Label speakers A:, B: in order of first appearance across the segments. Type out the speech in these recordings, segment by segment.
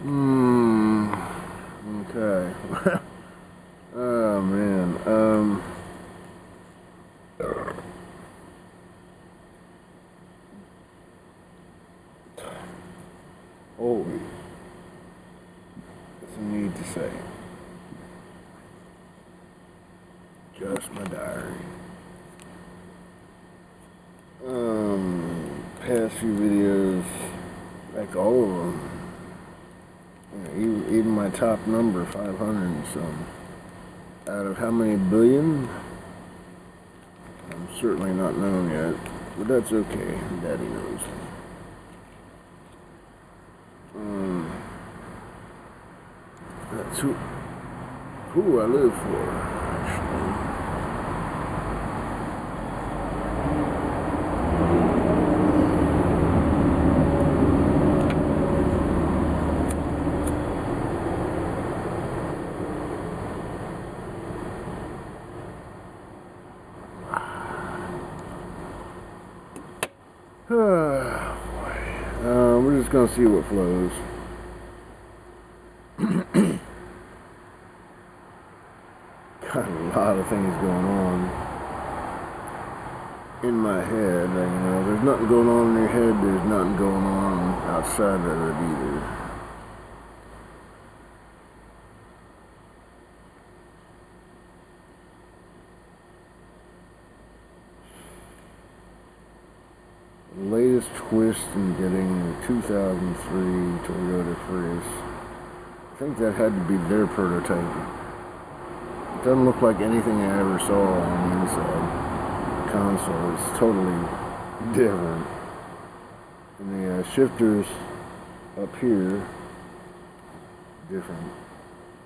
A: Hmm. Okay. Oh man. Holy. That's a need to say. Just my diary. Past few videos, like all of them. You know, even my top number, 500 and some. Out of how many billion? I'm certainly not known yet, but that's okay. Daddy knows. That's who I live for, actually. We're just gonna see what flows. Got a lot of things going on in my head. You know, there's nothing going on in your head. There's nothing going on outside of it either. Latest twist in getting the 2003 Toyota Prius. I think that had to be their prototype. It doesn't look like anything I ever saw on the inside. The console is totally different. And the shifters up here, different.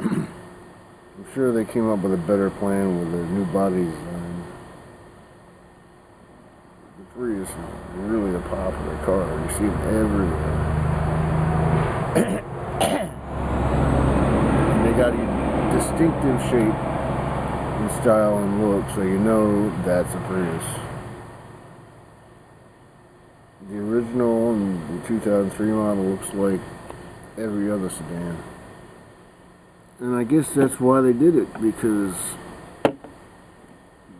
A: I'm sure they came up with a better plan with their new body design. Prius is really a popular car. You see them everywhere. And they got a distinctive shape and style and look, so you know that's a Prius. The original and the 2003 model looks like every other sedan. And I guess that's why they did it, because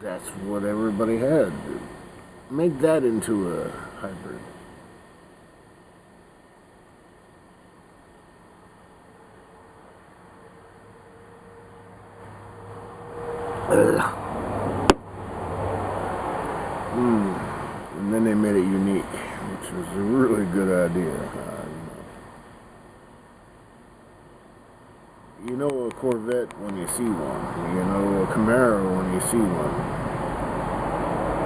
A: that's what everybody had. Make that into a hybrid. And then they made it unique, which was a really good idea. You know a Corvette when you see one. You know a Camaro when you see one.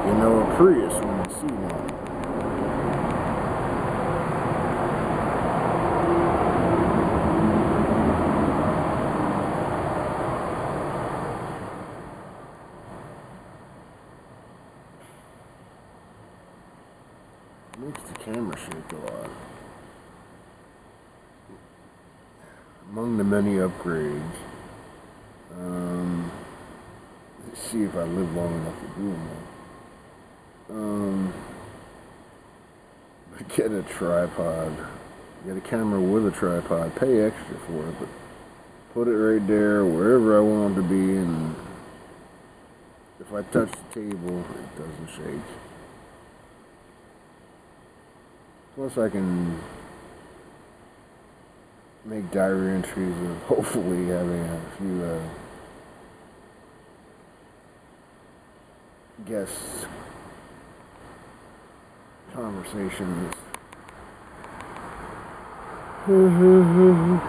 A: You know a Prius when you see one. It makes the camera shake a lot. Among the many upgrades, let's see if I live long enough to do them. Get a tripod. Get a camera with a tripod. Pay extra for it, but put it right there wherever I want it to be, and if I touch the table, it doesn't shake. Plus I can make diary entries of hopefully having a few guests conversations. I'm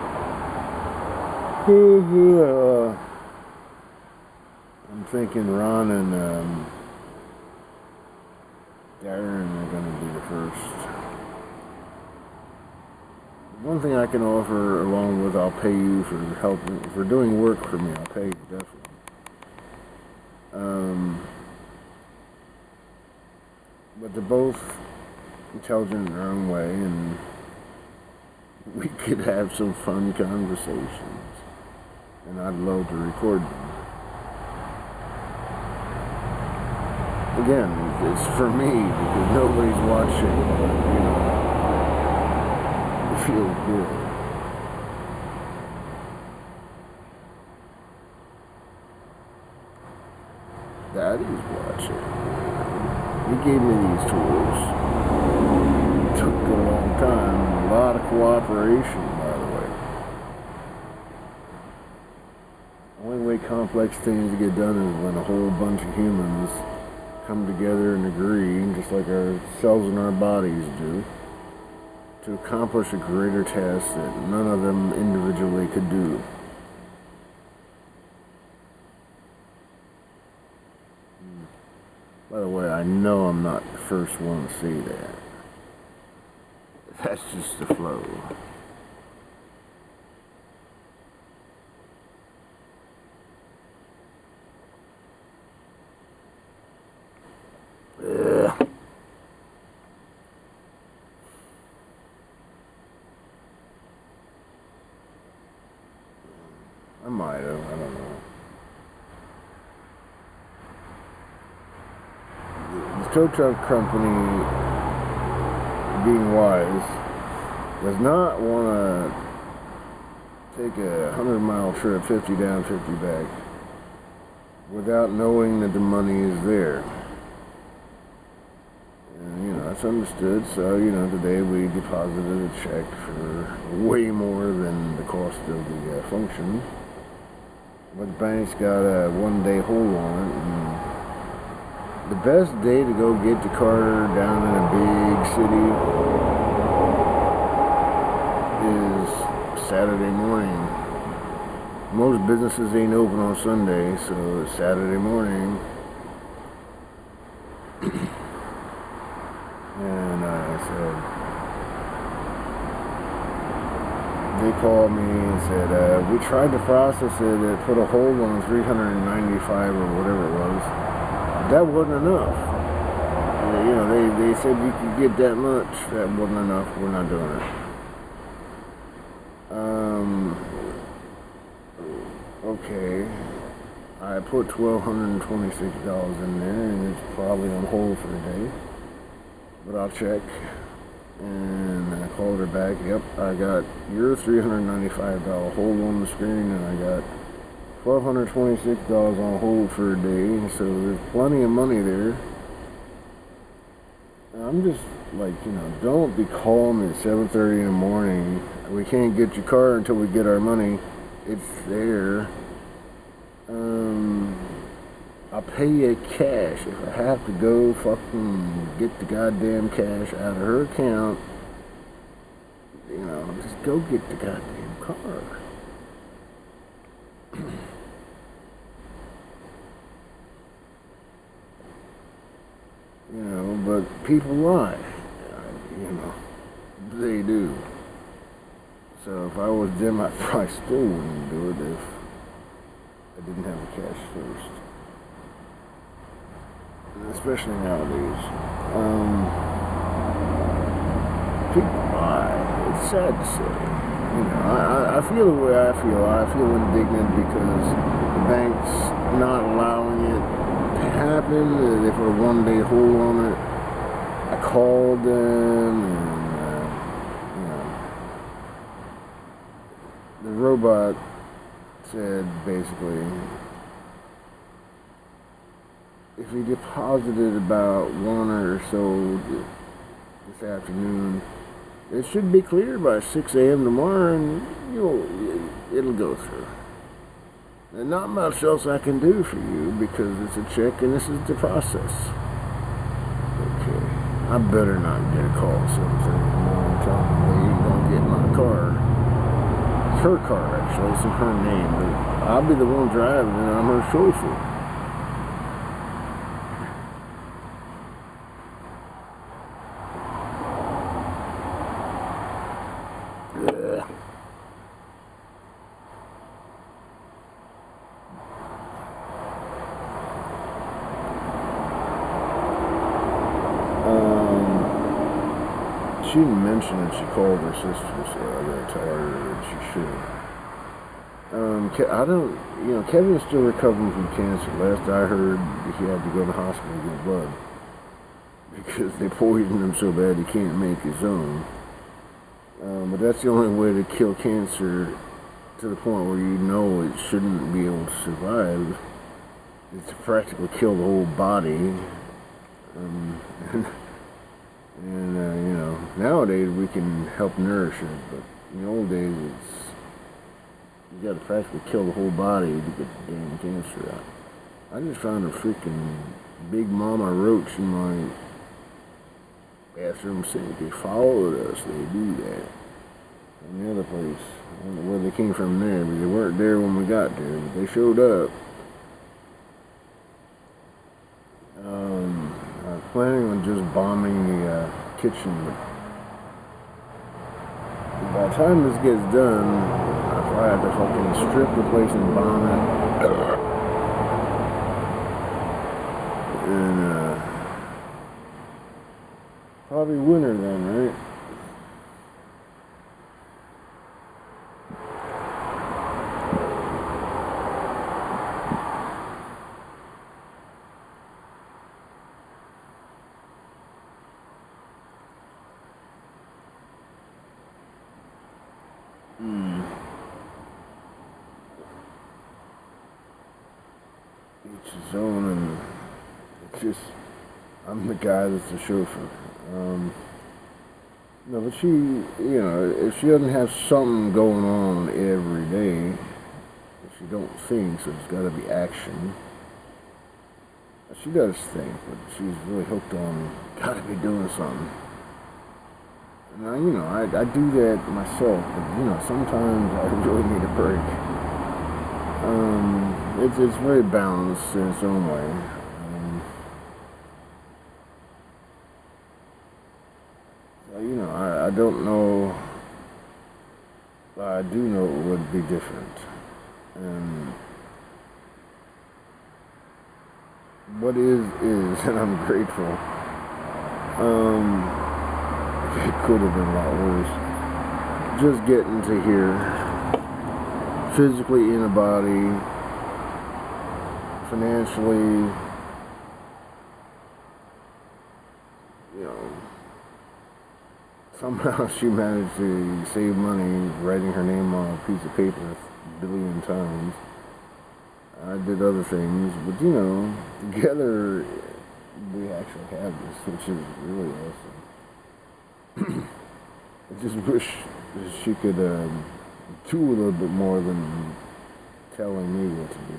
A: thinking Ron and Darren are going to be the first. One thing I can offer along with I'll pay you for helping, for doing work for me, I'll pay you definitely. But they're both intelligent in their own way, and we could have some fun conversations, and I'd love to record them. Again, it's for me, because nobody's watching, but, you know, it feels good. Daddy's watching. He gave me these tools. It took a long time. A lot of cooperation, by the way. The only way complex things get done is when a whole bunch of humans come together and agree, just like our cells in our bodies do, to accomplish a greater task that none of them individually could do. By the way, I know I'm not the first one to say that. That's just the flow. Ugh. I might have, I don't know. The tow truck company, being wise, does not want to take a 100-mile trip, 50 down, 50 back, without knowing that the money is there. And, you know, that's understood. So, you know, today we deposited a check for way more than the cost of the function. But the bank's got a one-day hold on it, and the best day to go get your car down in a big city is Saturday morning. Most businesses ain't open on Sunday, so it's Saturday morning. And I said, they called me and said, we tried to process it, it put a hold on 395 or whatever it was. That wasn't enough. You know, they said you could get that much. That wasn't enough. We're not doing it. Okay. I put $1,226 in there, and it's probably on hold for the day. But I'll check. And I called her back. Yep, I got your $395 hold on the screen, and I got $1,226 on hold for a day, so there's plenty of money there. I'm just like, you know, don't be calling me at 7:30 in the morning. We can't get your car until we get our money. It's there. I'll pay you cash. If I have to go fucking get the goddamn cash out of her account, you know, just go get the goddamn car. You know, but people lie. You know, they do. So if I was them, I probably still wouldn't do it if I didn't have the cash first. Especially nowadays. People lie. It's sad to say. You know, I feel the way I feel. I feel indignant because the bank's not allowing it to happen. They put a one-day hold on it. I called them, and you know, the robot said basically, if he deposited about one or so this afternoon, it should be cleared by 6 a.m. tomorrow, and it'll go through. And not much else I can do for you because it's a check and this is the process. Okay, I better not get a call at 7:30 in the morning telling me they ain't gonna get my car. It's her car actually, it's in her name, but I'll be the one driving and I'm her chauffeur. She didn't mention that she called her sister, so I gotta tell her that she should. I don't, you know, Kevin's still recovering from cancer. Last I heard, he had to go to the hospital to get blood because they poisoned him so bad he can't make his own. But that's the only way to kill cancer to the point where you know it shouldn't be able to survive. is to practically kill the whole body. And you know, nowadays we can help nourish it, but in the old days you got to practically kill the whole body to get the damn cancer out. I just found a freaking big mama roach in my bathroom sink. They followed us. They do that. In the other place, I don't know where they came from there, but they weren't there when we got there. But they showed up. I was planning on just bombing the kitchen, but by the time this gets done, I probably have to fucking strip the place and bomb it. And probably winter then, right? Each his own, and it's just, I'm the guy that's the chauffeur. No, but she, you know, if she doesn't have something going on every day, if she don't think, so it's got to be action. She does think, but she's really hooked on, got to be doing something. And I, you know, I do that myself, but, you know, sometimes I really need a break. It's very balanced in its own way. You know, I don't know, but I do know it would be different. And what is, and I'm grateful. It could have been a lot worse. Just getting to here, physically in a body, financially, you know, somehow she managed to save money writing her name on a piece of paper a billion times. I did other things, but you know, together we actually have this, which is really awesome. I just wish she could do a little bit more than telling me what to do.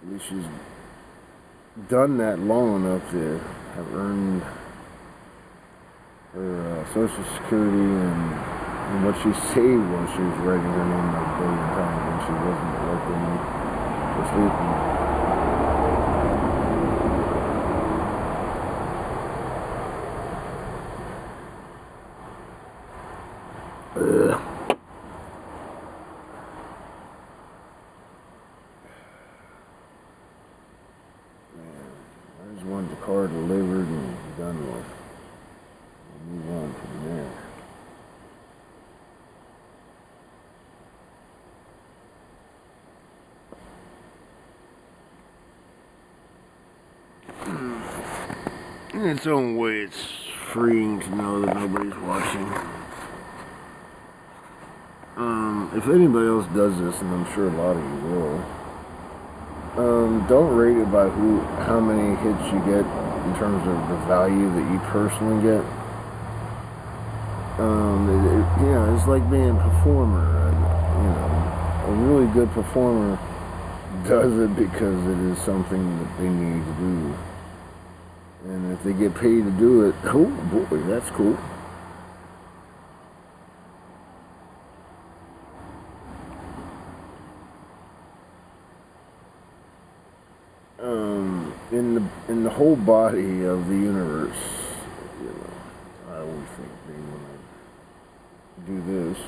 A: At least she's done that long enough to have earned her Social Security and what she saved when she was writing her name like a billion times when she wasn't working or sleeping. I just wanted the car delivered and done with. And move on from there. In its own way, it's freeing to know that nobody's watching. If anybody else does this, and I'm sure a lot of you will, don't rate it by how many hits you get in terms of the value that you personally get. You know, it's like being a performer, and you know, a really good performer does it because it is something that they need to do. And if they get paid to do it, oh boy, that's cool. In the whole body of the universe, you know, I always think big when I do this.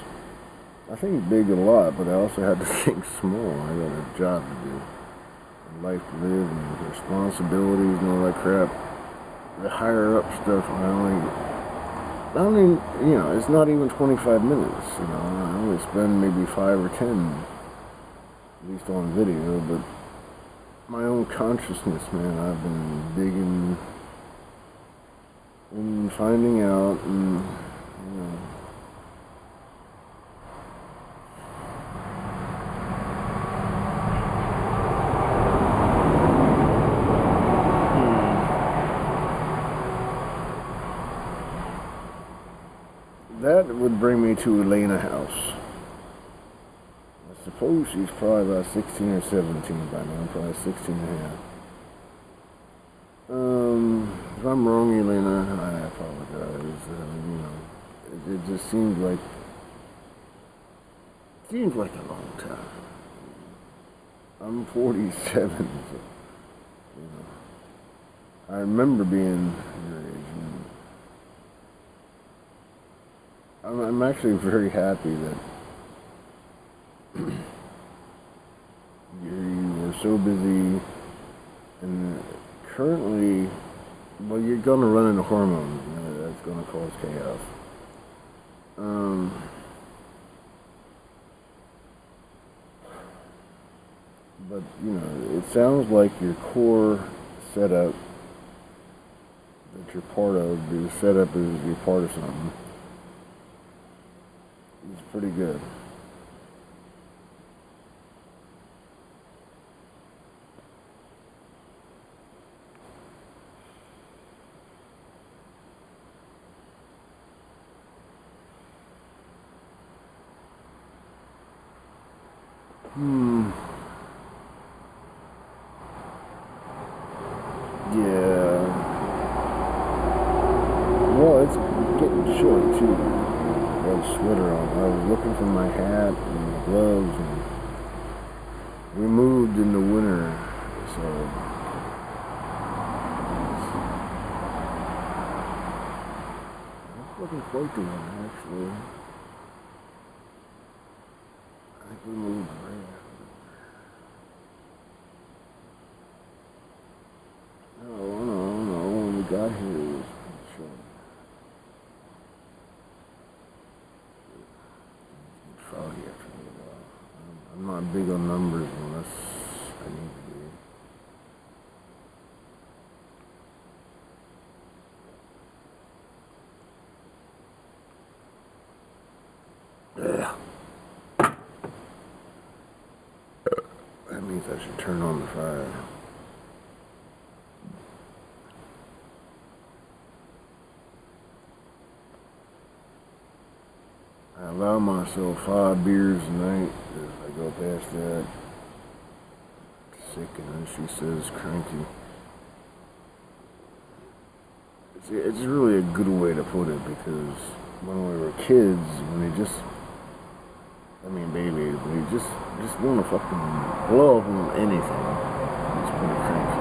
A: I think big a lot, but I also had to think small. I got a job to do, a life to live, and responsibilities and all that crap. The higher up stuff, I only, you know, it's not even 25 minutes, you know, I only spend maybe 5 or 10, at least on video, but my own consciousness, man, I've been digging and finding out, and, you know, would bring me to Elena House. I suppose she's probably about 16 or 17 by now, probably 16 and a half. If I'm wrong, Elena, I apologize. It just seems like a long time. I'm 47, so, I remember being your age. And I'm actually very happy that you were so busy, and currently, well, you're going to run into hormones, that's going to cause chaos. But, it sounds like your core setup that you're part of, your setup is you're part of something. It's pretty good. Yeah. Well, it's getting chilly too. I got a sweater on. I was looking for my hat and my gloves, and we moved in the winter, so it's looking quite the one actually. I think we moved right after. No. When we got here, it was chilly. Foggy after a while. I'm not big on numbers unless I need to be. Yeah. That means I should turn on the fire. I allow myself 5 beers a night. If I go past that, sick, and then she says cranky. It's really a good way to put it, because when we were kids, babies, we just want to fucking blow up on anything. It's pretty crazy.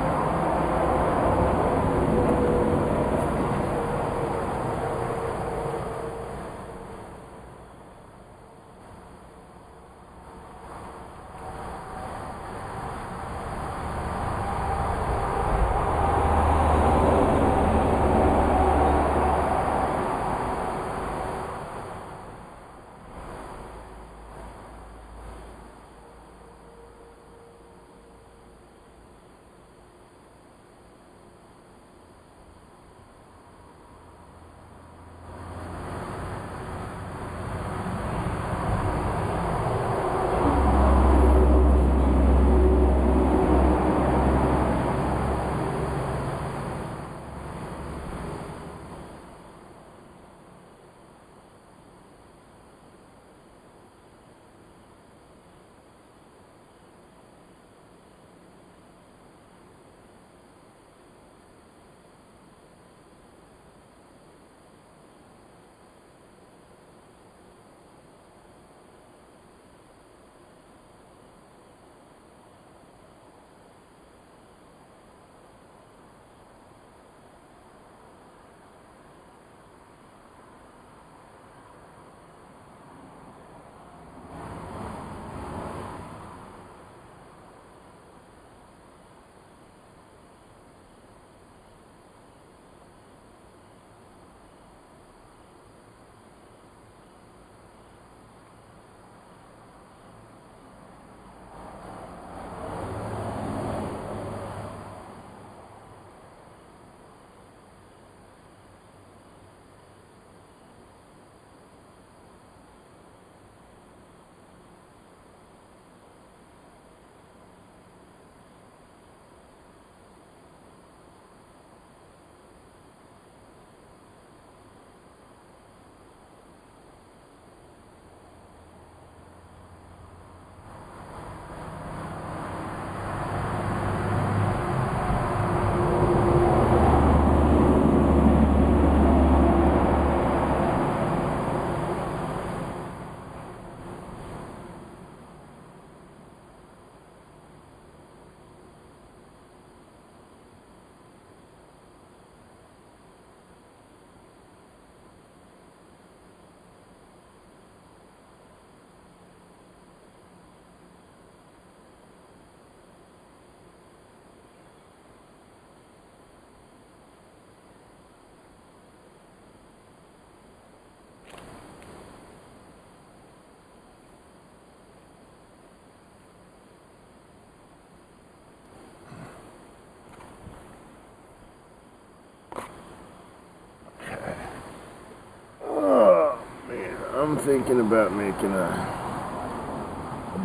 A: thinking about making a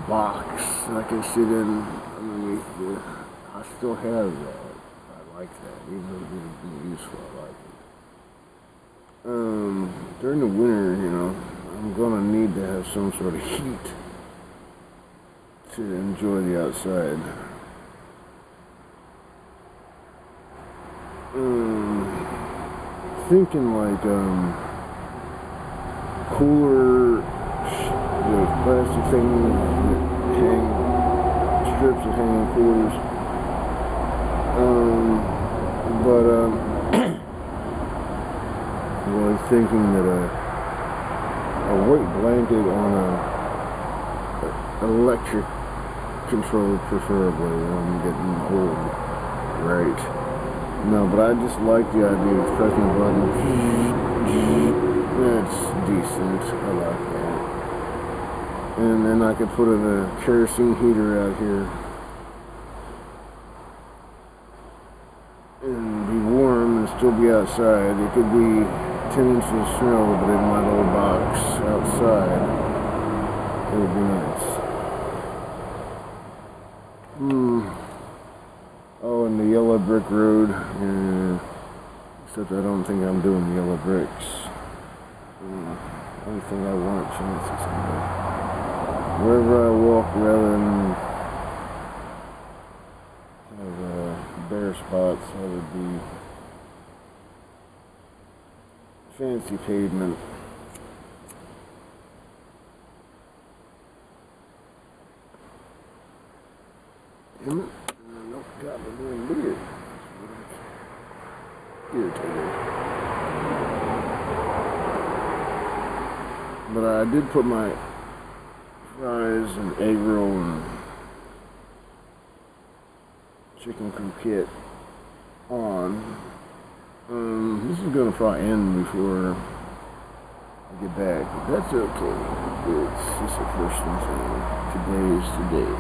A: box that I can sit in underneath the. I still have that. I like that, even though it would be useful. I like it. During the winter, you know, I'm gonna need to have some sort of heat to enjoy the outside. Thinking like cooler, the plastic things that hang, strips that hang in coolers. But I was thinking that a white blanket on an electric control, preferably when I'm getting cold. Right. No, but I just like the idea of pressing the button. That's decent. I like that. And then I could put a kerosene heater out here and be warm and still be outside. It could be 10 inches of snow, but in my little box outside, it would be nice. Oh, and the yellow brick road. Except I don't think I'm doing the yellow bricks. Only thing I want chances someday. Wherever I walk, rather than have bare spots, that would be fancy pavement. Damn it. Nope, got me doing weird. Irritating. But I did put my fries and egg roll and chicken croquette on. This is gonna probably end before I get back, but that's okay. It's just a personal thing. Today is today.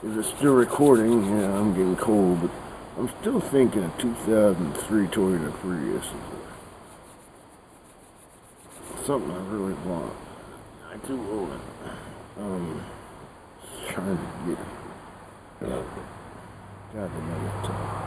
A: Is it still recording? Yeah, I'm getting cold, but I'm still thinking a 2003 Toyota Prius is something I really want. I do own it. Trying to get it. God, another time.